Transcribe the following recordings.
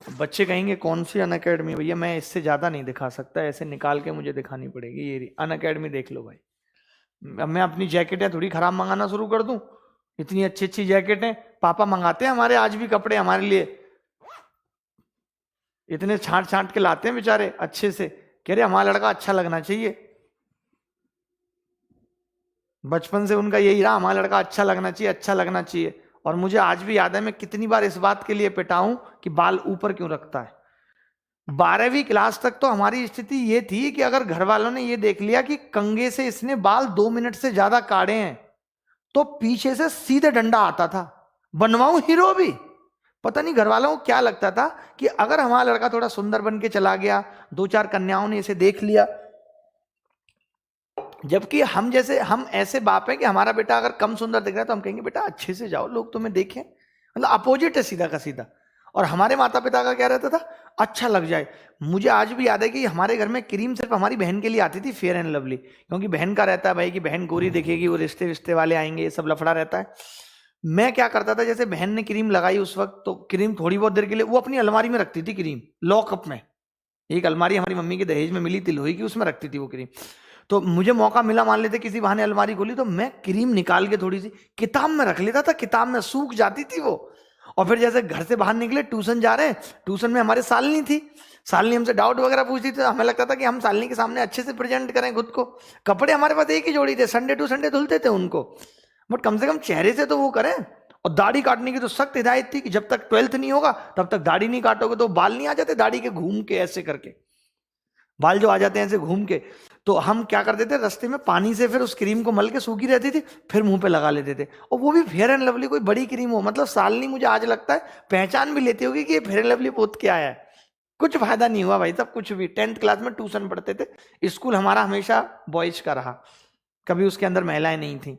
बच्चे कहेंगे कौन सी अनअकैडमी? भैया मैं इससे ज्यादा नहीं दिखा सकता, ऐसे निकाल के मुझे दिखानी पड़ेगी। ये अनअकैडमी देख लो भाई। अब मैं अपनी जैकेटें थोड़ी खराब मंगाना शुरू कर दूं? इतनी अच्छी अच्छी जैकेटें पापा मंगाते हैं हमारे, आज भी कपड़े हमारे लिए इतने छांट छांट के लाते हैं बेचारे अच्छे से, कह रहे हमारा लड़का अच्छा लगना चाहिए। बचपन से उनका यही रहा, हमारा लड़का अच्छा लगना चाहिए, अच्छा लगना चाहिए। और मुझे आज भी याद है मैं कितनी बार इस बात के लिए पिटा हूं कि बाल ऊपर क्यों रखता है। 12वीं क्लास तक तो हमारी स्थिति ये थी कि अगर घर वालों ने ये देख लिया कि कंघे से इसने बाल 2 मिनट से ज्यादा काटे हैं, तो पीछे से सीधे डंडा आता था, बनवाऊं हीरो भी। पता नहीं घर वालों को क्या लगता था कि अगर हमारा लड़का थोड़ा सुंदर बन के चला गया, 2-4 कन्याओं ने इसे देख लिया, जबकि हम ऐसे बाप हैं कि हमारा बेटा अगर कम सुंदर दिख रहा है तो हम कहेंगे बेटा अच्छे से जाओ, लोग तुम्हें देखें। मतलब अपोजिट है सीधा का सीधा। और हमारे माता पिता का क्या रहता था, अच्छा लग जाए। मुझे आज भी याद है कि हमारे घर में क्रीम सिर्फ हमारी बहन के लिए आती थी, फेयर एंड लवली, क्योंकि बहन का रहता है भाई कि बहन गोरी दिखेगी, वो रिश्ते विश्ते वाले आएंगे, ये सब लफड़ा रहता है। मैं क्या करता था, जैसे बहन ने क्रीम लगाई उस वक्त, तो क्रीम थोड़ी बहुत देर के लिए वो अपनी अलमारी में रखती थी क्रीम, लॉकअप में। एक अलमारी हमारी मम्मी के दहेज में मिली थी लोहे की, उसमें रखती थी वो क्रीम। तो मुझे मौका मिला, मान लेते किसी बहाने अलमारी खोली, तो मैं क्रीम निकाल के थोड़ी सी किताब में रख लेता था, किताब में सूख जाती थी वो। और फिर जैसे घर से बाहर निकले, ट्यूशन जा रहे हैं, ट्यूशन में हमारे सालनी थी, सालनी हमसे डाउट वगैरह पूछती थी, तो हमें लगता था कि हम सालनी के सामने अच्छे से प्रेजेंट करें खुद को। कपड़े हमारे पास एक ही जोड़ी थे, संडे टू संडे धुलते थे उनको, बट कम से कम चेहरे से तो वो करें। और दाढ़ी काटने की तो सख्त हिदायत थी कि जब तक 12th नहीं होगा तब तक दाढ़ी नहीं काटोगे तो बाल नहीं आ जाते दाढ़ी के घूम के, ऐसे करके बाल जो आ जाते हैं ऐसे घूम के। तो हम क्या करते थे, रास्ते में पानी से फिर उस क्रीम को मल के, सूखी रहती थी, फिर मुंह पे लगा लेते थे। और वो भी फेयर एंड लवली, कोई बड़ी क्रीम हो, मतलब सालनी मुझे आज लगता है पहचान भी लेती होगी कि ये फेयर एंड लवली पोत के आया है। कुछ फायदा नहीं हुआ भाई तब, कुछ भी। 10th क्लास में ट्यूशन पढ़ते थे, स्कूल हमारा हमेशा बॉयज का रहा, कभी उसके अंदर महिलाएं नहीं थी।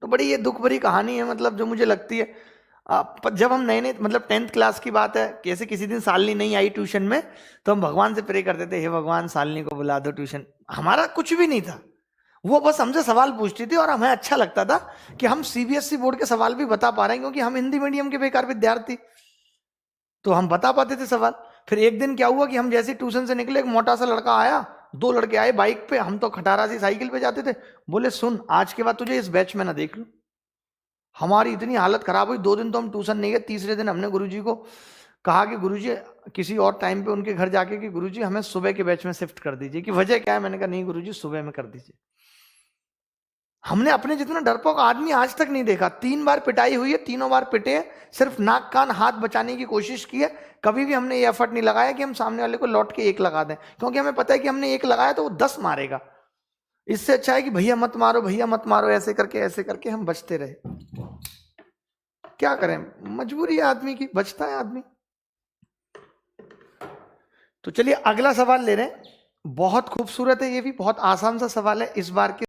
तो बड़ी ये दुख भरी कहानी है, मतलब जो मुझे लगती है। जब हम नए नए, मतलब 10th क्लास की बात है, कैसे किसी दिन सालनी नहीं आई ट्यूशन में, तो हम भगवान से प्रे करते थे, हे भगवान सालनी को बुला दो ट्यूशन। हमारा कुछ भी नहीं था, वो बस हमसे सवाल पूछती थी और हमें अच्छा लगता था कि हम सीबीएसई बोर्ड के सवाल भी बता पा रहे हैं, क्योंकि हम हिंदी मीडियम के बेकार विद्यार्थी, तो हम बता पाते थे सवाल। फिर एक दिन क्या हुआ कि हम जैसे ट्यूशन से निकले, एक मोटा सा लड़का आया, 2 लड़के आए बाइक पे, हम तो खटारा सी साइकिल पे जाते थे, बोले सुन आज के बाद तुझे इस बैच में ना देख लूं। हमारी इतनी हालत खराब हुई, 2 दिन तो हम ट्यूशन नहीं गए। तीसरे दिन हमने गुरुजी को कहा कि गुरुजी, किसी और टाइम पे उनके घर जाके कि गुरुजी हमें सुबह के बैच में शिफ्ट कर दीजिए, कि वजह क्या है? मैंने कहा नहीं गुरुजी सुबह में कर दीजिए। हमने अपने जितना डरपोक आदमी आज तक नहीं देखा। 3 बार पिटाई हुई है, तीनों बार पिटे हैं, सिर्फ नाक कान हाथ बचाने की कोशिश की है। कभी भी हमने ये एफर्ट नहीं लगाया कि हम सामने वाले को लौट के 1 लगा दें, क्योंकि हमें पता है कि हमने 1 लगाया तो वो 10 मारेगा। इससे अच्छा है कि भैया मत मारो, भैया मत मारो, ऐसे करके हम बचते रहे। क्या करें, मजबूरी है आदमी की, बचता है आदमी। तो चलिए अगला सवाल ले रहे हैं, बहुत खूबसूरत है, ये भी बहुत आसान सा सवाल है इस बार के